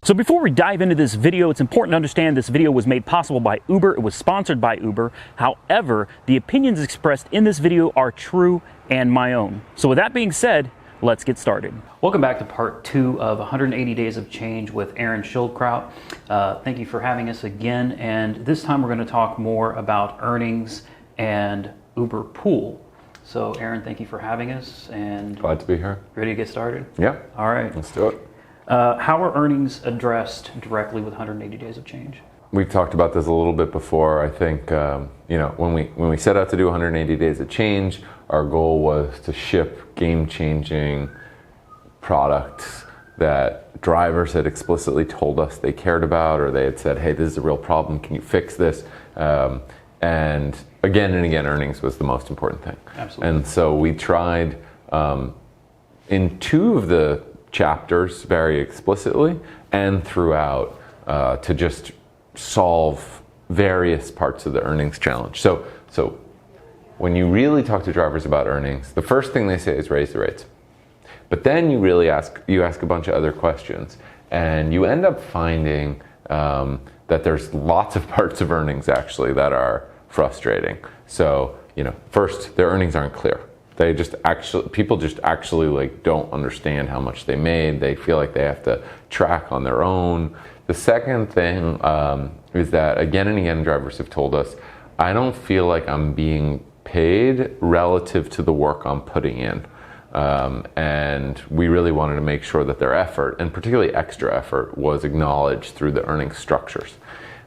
So before we dive into this video, it's important to understand this video was made possible by Uber. It was sponsored by Uber. However, the opinions expressed in this video are true and my own. So with that being said, let's get started. Welcome back to part 2 of 180 Days of Change with Aaron Schildkraut. Thank you for having us again. And this time we're going to talk more about earnings and Uber Pool. So Aaron, thank you for having us. And glad to be here. Ready to get started? Yeah. All right. Let's do it. How are earnings addressed directly with 180 Days of Change? We've talked about this a little bit before. I think when we set out to do 180 Days of Change, our goal was to ship game-changing products that drivers had explicitly told us they cared about, or they had said, hey, this is a real problem, can you fix this? And again, earnings was the most important thing. Absolutely. And so we tried in 2 of the chapters very explicitly and throughout to just solve various parts of the earnings challenge. So when you really talk to drivers about earnings, the first thing they say is raise the rates. But then you ask a bunch of other questions, and you end up finding that there's lots of parts of earnings actually that are frustrating. So first, their earnings aren't clear. People just actually like don't understand how much they made. They feel like they have to track on their own. The second thing is that again and again, drivers have told us, I don't feel like I'm being paid relative to the work I'm putting in. And we really wanted to make sure that their effort, and particularly extra effort, was acknowledged through the earnings structures.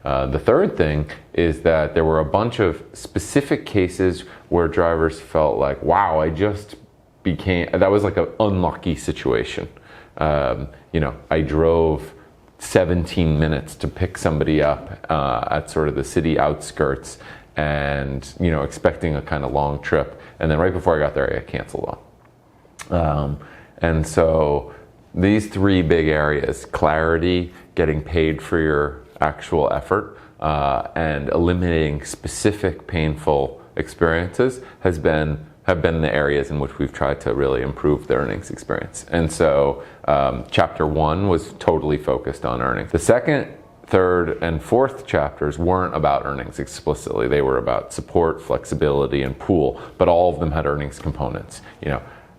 The third thing is that there were a bunch of specific cases where drivers felt like, wow, that was like an unlucky situation. I drove 17 minutes to pick somebody up at sort of the city outskirts and, expecting a kind of long trip. And then right before I got there, I got canceled on. And so these 3 big areas, clarity, getting paid for your actual effort, and eliminating specific painful experiences have been the areas in which we've tried to really improve the earnings experience. And so chapter 1 was totally focused on earnings. The second, third, and fourth chapters weren't about earnings explicitly. They were about support, flexibility, and pool, but all of them had earnings components.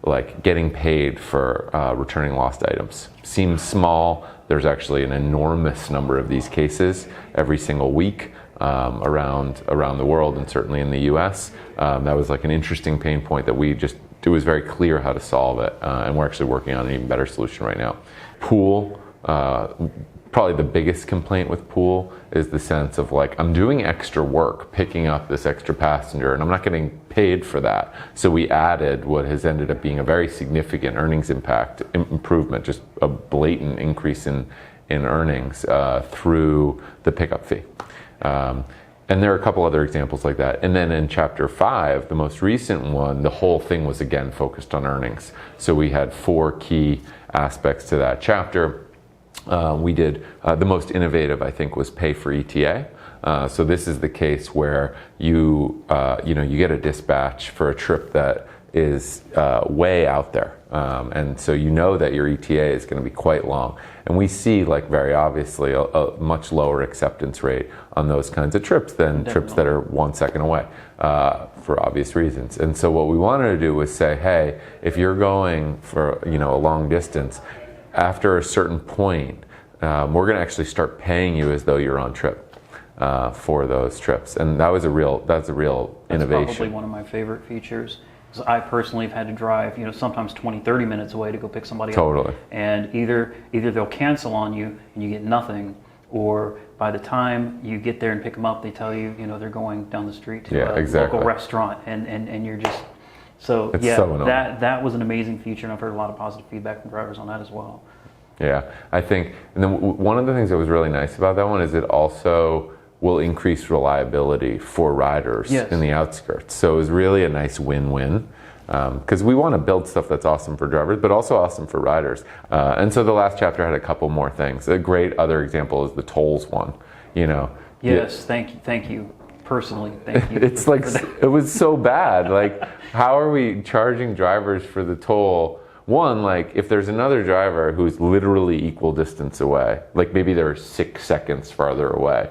Like getting paid for returning lost items. Seems small. There's actually an enormous number of these cases every single week around the world, and certainly in the US. That was like an interesting pain point that it was very clear how to solve it, and we're actually working on an even better solution right now. Pool, probably the biggest complaint with pool is the sense of like, I'm doing extra work picking up this extra passenger and I'm not getting paid for that. So we added what has ended up being a very significant earnings improvement, just a blatant increase in earnings through the pickup fee. And there are a couple other examples like that. And then in chapter 5, the most recent one, the whole thing was again focused on earnings. So we had 4 key aspects to that chapter. We did the most innovative, I think, was pay for ETA. So this is the case where you get a dispatch for a trip that is way out there, and so that your ETA is going to be quite long. And we see, like very obviously, a much lower acceptance rate on those kinds of trips than trips that are 1 second away, for obvious reasons. And so what we wanted to do was say, hey, if you're going for a long distance, after a certain point, we're going to actually start paying you as though you're on trip for those trips, and that's a real innovation. That's probably one of my favorite features. Because I personally have had to drive, sometimes 20-30 minutes away to go pick somebody up. Totally. And either they'll cancel on you and you get nothing, or by the time you get there and pick them up, they tell you, they're going down the street to a local restaurant, and you're just. So it's yeah, so that was an amazing feature, and I've heard a lot of positive feedback from drivers on that as well. Yeah, I think, and then one of the things that was really nice about that one is it also will increase reliability for riders in the outskirts. So it was really a nice win-win, because we want to build stuff that's awesome for drivers, but also awesome for riders. And so the last chapter had a couple more things. A great other example is the tolls one. Yes, thank you. Personally, thank you. It's like, it was so bad. Like, how are we charging drivers for the toll One, like if there's another driver who's literally equal distance away, like maybe they're 6 seconds farther away,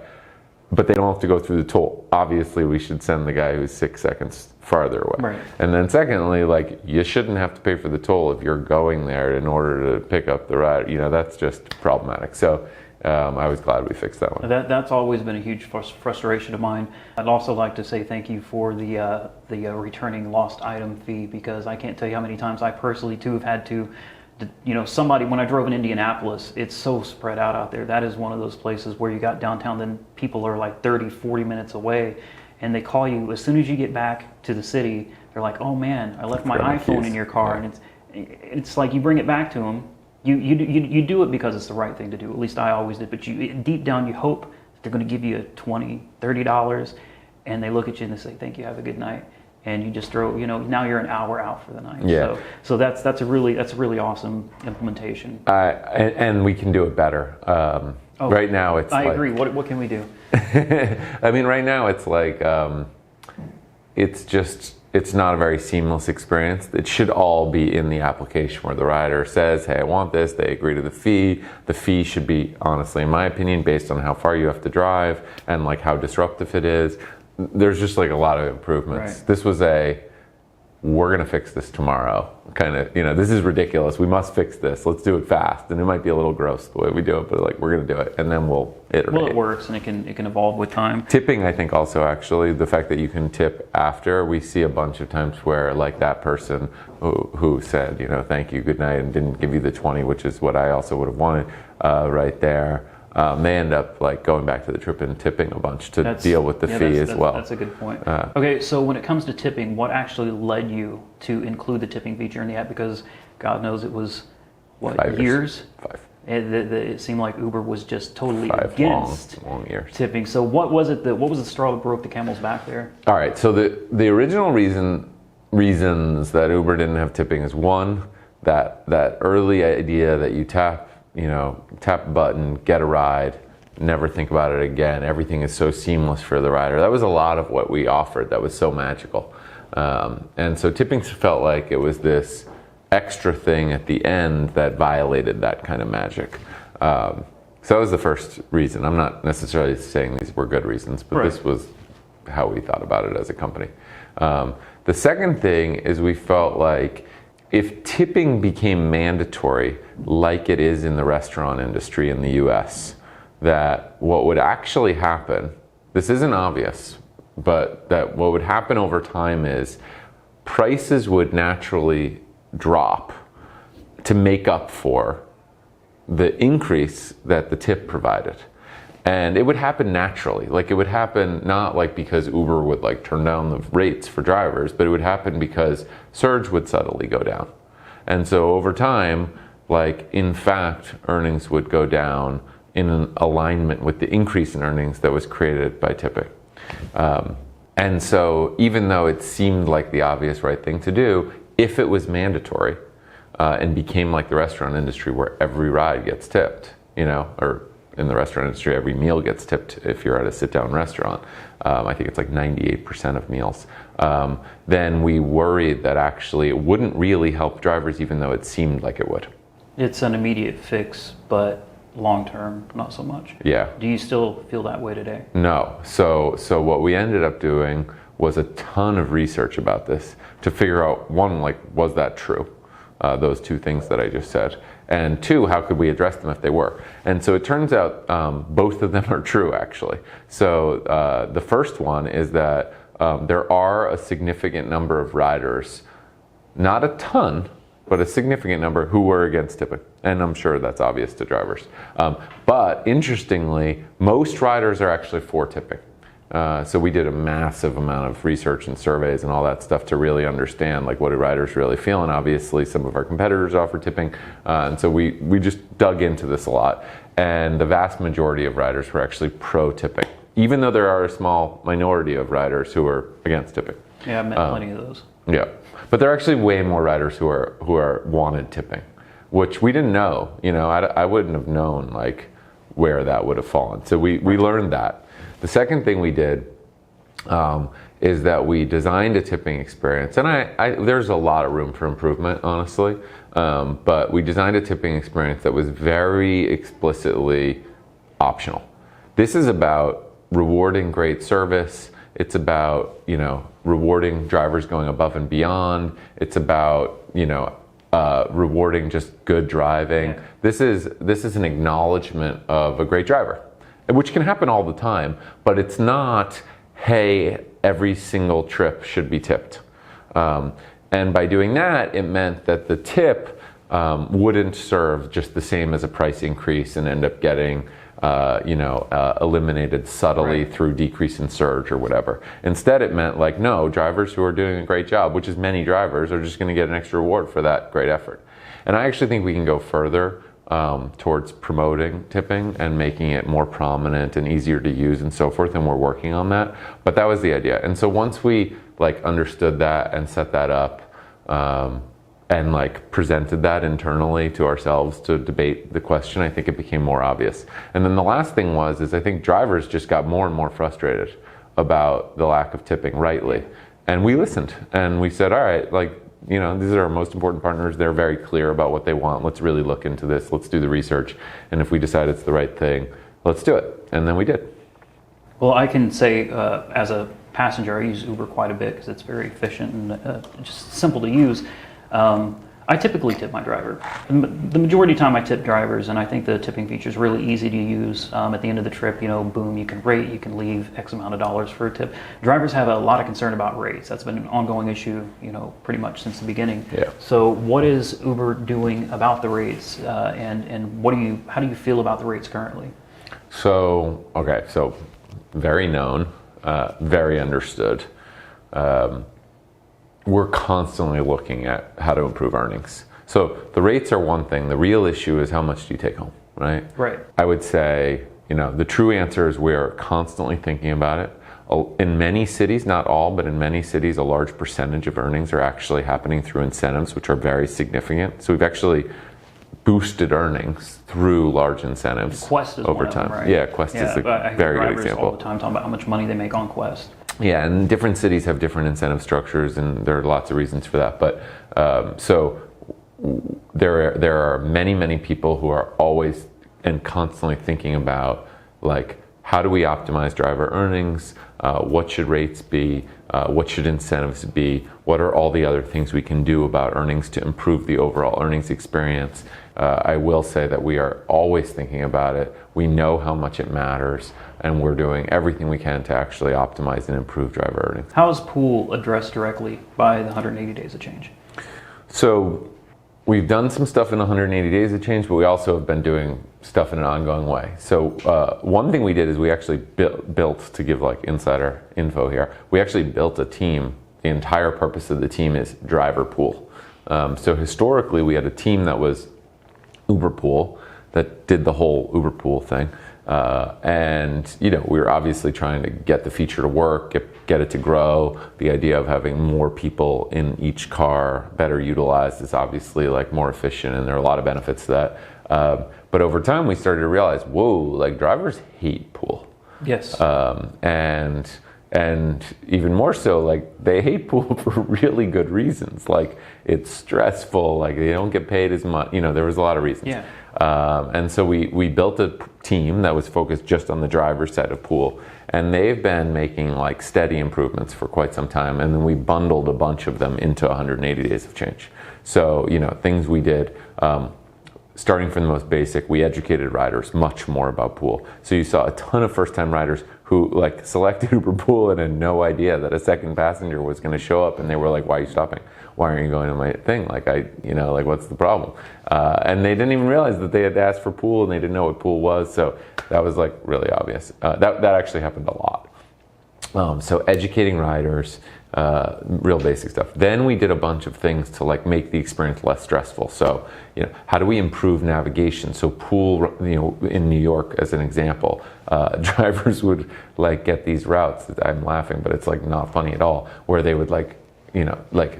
but they don't have to go through the toll. Obviously, we should send the guy who's 6 seconds farther away. Right. And then secondly, like you shouldn't have to pay for the toll if you're going there in order to pick up the rider. You know, that's just problematic. So I was glad we fixed that one. That's always been a huge frustration of mine. I'd also like to say thank you for the returning lost item fee, because I can't tell you how many times I personally too have had to, you know, somebody, when I drove in Indianapolis, it's so spread out there. That is one of those places where you got downtown, then people are like 30, 40 minutes away, and they call you as soon as you get back to the city. They're like, oh man, I left my iPhone in your car. Yeah. And it's like you bring it back to them. You do it because it's the right thing to do. At least I always did. But deep down, you hope that they're going to give you $20, $30, and they look at you and they say, thank you, have a good night. And you just throw, you know, now you're an hour out for the night. Yeah. So that's a really awesome implementation. And we can do it better. Right now, it's I agree. What can we do? I mean, right now it's like it's not a very seamless experience. It should all be in the application where the rider says, hey, I want this. They agree to the fee. The fee should be, honestly, in my opinion, based on how far you have to drive and like how disruptive it is. There's just like a lot of improvements. Right. This was we're going to fix this tomorrow. Kind of, you know, this is ridiculous. We must fix this. Let's do it fast. And it might be a little gross the way we do it, but like we're going to do it, and then we'll iterate. Well, it works, and it can evolve with time. Tipping, I think, also actually the fact that you can tip after. We see a bunch of times where like that person who said, you know, thank you, good night, and didn't give you the 20, which is what I also would have wanted right there. They end up like going back to the trip and tipping a bunch to deal with the fee as well. That's a good point. Okay, so when it comes to tipping, what actually led you to include the tipping feature in the app? Because God knows it was, what, 5 years? 5. It seemed like Uber was just totally 5 against long years. tipping. So what was the straw that broke the camel's back there? All right, so the original reasons that Uber didn't have tipping is one, that early idea that you tap a button, get a ride, never think about it again. Everything is so seamless for the rider. That was a lot of what we offered that was so magical. And so tipping felt like it was this extra thing at the end that violated that kind of magic. So that was the first reason. I'm not necessarily saying these were good reasons, but This was how we thought about it as a company. The second thing is we felt like if tipping became mandatory, like it is in the restaurant industry in the US, that what would actually happen, this isn't obvious, but that what would happen over time is prices would naturally drop to make up for the increase that the tip provided. And it would happen naturally. Like it would happen not like because Uber would like turn down the rates for drivers, but it would happen because surge would subtly go down. And so over time, like in fact, earnings would go down in an alignment with the increase in earnings that was created by tipping. And so even though it seemed like the obvious right thing to do, if it was mandatory and became like the restaurant industry where every ride gets tipped, you know, or in the restaurant industry, every meal gets tipped if you're at a sit-down restaurant. I think it's like 98% of meals. Then we worried that actually it wouldn't really help drivers, even though it seemed like it would. It's an immediate fix, but long-term, not so much. Yeah. Do you still feel that way today? No. So what we ended up doing was a ton of research about this to figure out, one, like, was that true? Those two things that I just said. And two, how could we address them if they were? And so it turns out both of them are true, actually. So the first one is that there are a significant number of riders, not a ton, but a significant number who were against tipping. And I'm sure that's obvious to drivers. But interestingly, most riders are actually for tipping. So we did a massive amount of research and surveys and all that stuff to really understand like what do riders really feel. And obviously some of our competitors offer tipping. And so we just dug into this a lot. And the vast majority of riders were actually pro tipping, even though there are a small minority of riders who are against tipping. Yeah, I've met plenty of those. Yeah, but there are actually way more riders who are wanted tipping, which we didn't know. You know, I wouldn't have known like where that would have fallen. So we learned that. The second thing we did is that we designed a tipping experience, and there's a lot of room for improvement, honestly, but we designed a tipping experience that was very explicitly optional. This is about rewarding great service. It's about, rewarding drivers going above and beyond. It's about, rewarding just good driving. Yeah. This is an acknowledgement of a great driver, which can happen all the time, but it's not, hey, every single trip should be tipped. And by doing that, it meant that the tip wouldn't serve just the same as a price increase and end up getting eliminated subtly through decrease in surge or whatever. Instead, it meant like, no, drivers who are doing a great job, which is many drivers, are just going to get an extra reward for that great effort. And I actually think we can go further towards promoting tipping and making it more prominent and easier to use and so forth, and we're working on that. But that was the idea. And so once we understood that and set that up, and presented that internally to ourselves to debate the question, I think it became more obvious. And then the last thing is I think drivers just got more and more frustrated about the lack of tipping, rightly. And we listened and we said, all right, these are our most important partners. They're very clear about what they want. Let's really look into this. Let's do the research. And if we decide it's the right thing, let's do it. And then we did. Well, I can say as a passenger, I use Uber quite a bit because it's very efficient and just simple to use. I typically tip my driver. The majority of the time I tip drivers, and I think the tipping feature is really easy to use. At the end of the trip, boom, you can rate, you can leave X amount of dollars for a tip. Drivers have a lot of concern about rates. That's been an ongoing issue, pretty much since the beginning. Yeah. So what is Uber doing about the rates, and how do you feel about the rates currently? So very known, very understood. We're constantly looking at how to improve earnings. So the rates are one thing. The real issue is how much do you take home, right? Right. I would say, the true answer is we are constantly thinking about it. In many cities, not all, but in many cities, a large percentage of earnings are actually happening through incentives, which are very significant. So we've actually boosted earnings through large incentives Quest is over one time. Of them, right? Yeah, Quest is a very good example. All the time talking about how much money they make on Quest. Yeah, and different cities have different incentive structures, and there are lots of reasons for that. But so there are many people who are always and constantly thinking about how do we optimize driver earnings? What should rates be? What should incentives be? What are all the other things we can do about earnings to improve the overall earnings experience? I will say that we are always thinking about it. We know how much it matters, and we're doing everything we can to actually optimize and improve driver earnings. How is pool addressed directly by the 180 days of change? So we've done some stuff in 180 days of change, but we also have been doing stuff in an ongoing way. So one thing we did is we actually built, to give insider info here, we actually built a team. The entire purpose of the team is driver pool. So historically we had a team that was Uber Pool that did the whole Uber Pool thing. And we were obviously trying to get the feature to work, get it to grow. The idea of having more people in each car better utilized is obviously more efficient, and there are a lot of benefits to that. But over time we started to realize, drivers hate pool. Yes. And even more so, they hate pool for really good reasons. It's stressful, they don't get paid as much. There was a lot of reasons. Yeah. And so we built a team that was focused just on the driver's side of pool. And they've been making steady improvements for quite some time. And then we bundled a bunch of them into 180 days of change. So, things we did, starting from the most basic, we educated riders much more about pool. So you saw a ton of first-time riders who selected Uber Pool and had no idea that a second passenger was going to show up, and they were like, "Why are you stopping? Why aren't you going to my thing? What's the problem?" And they didn't even realize that they had to ask for pool, and they didn't know what pool was. So that was really obvious. That actually happened a lot. So educating riders, real basic stuff. Then we did a bunch of things to make the experience less stressful. So, how do we improve navigation? So pool, in New York as an example, drivers would get these routes. I'm laughing, but it's not funny at all, where they would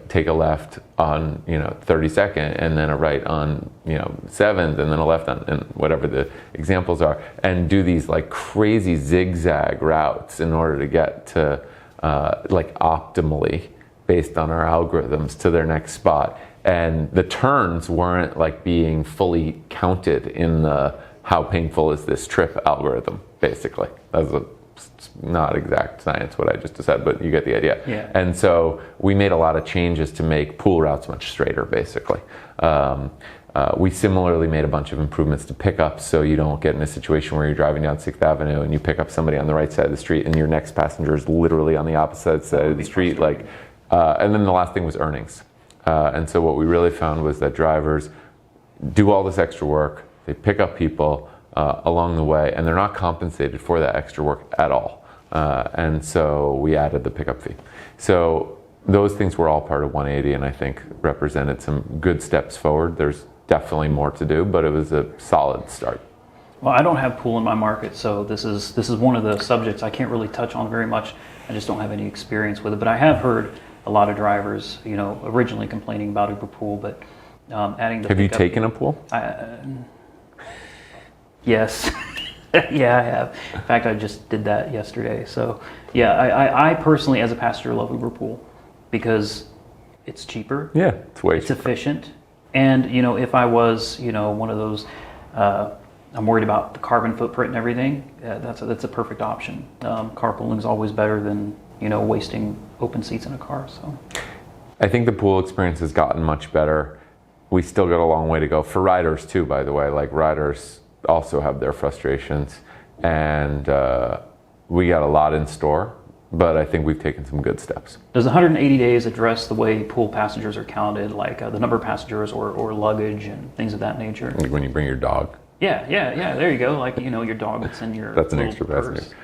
take a left on 32nd and then a right on 7th and then a left on, and whatever the examples are, and do these crazy zigzag routes in order to get to like optimally based on our algorithms to their next spot. And the turns weren't like being fully counted in the how painful is this trip algorithm, basically. That's not exact science what I just said, but you get the idea. Yeah. And so we made a lot of changes to make pool routes much straighter, basically. We similarly made a bunch of improvements to pickups, so you don't get in a situation where you're driving down 6th Avenue and you pick up somebody on the right side of the street and your next passenger is literally on the opposite side of the street. And then the last thing was earnings. And so what we really found was that drivers do all this extra work, they pick up people along the way, and they're not compensated for that extra work at all. And so we added the pickup fee. So those things were all part of 180, and I think represented some good steps forward. There's definitely more to do, but it was a solid start. Well, I don't have pool in my market, so this is one of the subjects I can't really touch on very much. I just don't have any experience with it. But I have heard a lot of drivers, originally complaining about Uber Pool, but adding the Have you pickup taken a pool? Yes. Yeah, I have. In fact, I just did that yesterday. So, yeah, I personally, as a passenger, love Uber Pool because it's cheaper. Yeah, it's way It's cheaper. efficient. And, if I was, one of those, I'm worried about the carbon footprint and everything, that's a perfect option. Carpooling is always better than, wasting open seats in a car. So, I think the pool experience has gotten much better. We still got a long way to go for riders too, by the way. Like, riders also have their frustrations, and we got a lot in store, but I think we've taken some good steps. Does 180 days address the way pool passengers are counted, like the number of passengers or luggage and things of that nature? Like when you bring your dog. Yeah, there you go. Like, your dog that's in your That's an little extra purse. passenger.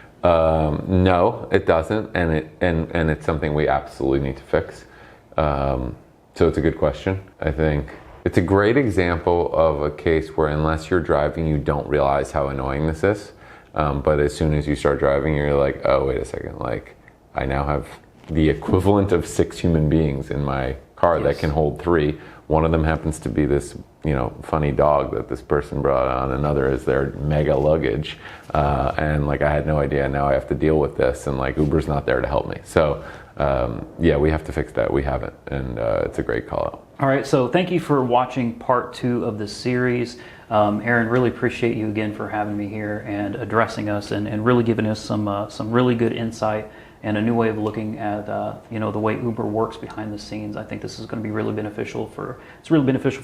No, it doesn't, and it's something we absolutely need to fix. So it's a good question. I think it's a great example of a case where unless you're driving, you don't realize how annoying this is. But as soon as you start driving, you're like, oh, wait a second. Like, I now have the equivalent of 6 human beings in my car that can hold 3. One of them happens to be this, funny dog that this person brought on. Another is their mega luggage. And like, I had no idea. Now I have to deal with this, and like, Uber's not there to help me. So yeah, we have to fix that. We haven't, and it's a great call out. All right, so thank you for watching part 2 of this series. Aaron, really appreciate you again for having me here and addressing us and really giving us some really good insight and a new way of looking at the way Uber works behind the scenes. I think this is going to be really beneficial for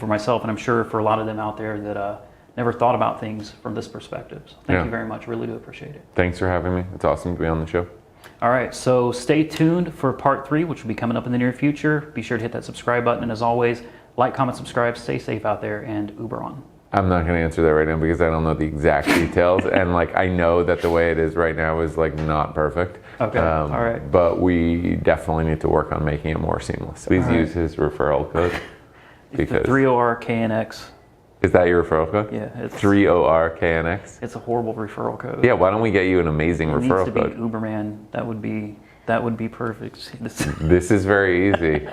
myself, and I'm sure for a lot of them out there that never thought about things from this perspective. So thank you very much. Really do appreciate it. Thanks for having me. It's awesome to be on the show. All right, so stay tuned for part 3, which will be coming up in the near future. Be sure to hit that subscribe button, and as always, like, comment, subscribe, stay safe out there, and Uber on. I'm not going to answer that right now because I don't know the exact details, and like, I know that the way it is right now is like not perfect. Okay, all right. But we definitely need to work on making it more seamless. Please use his referral code. Because 3ORKNX. Is that your referral code? Yeah, it's 3ORKNX. It's a horrible referral code. Yeah, why don't we get you an amazing it referral needs to code? be Uberman. That would be perfect. This is very easy.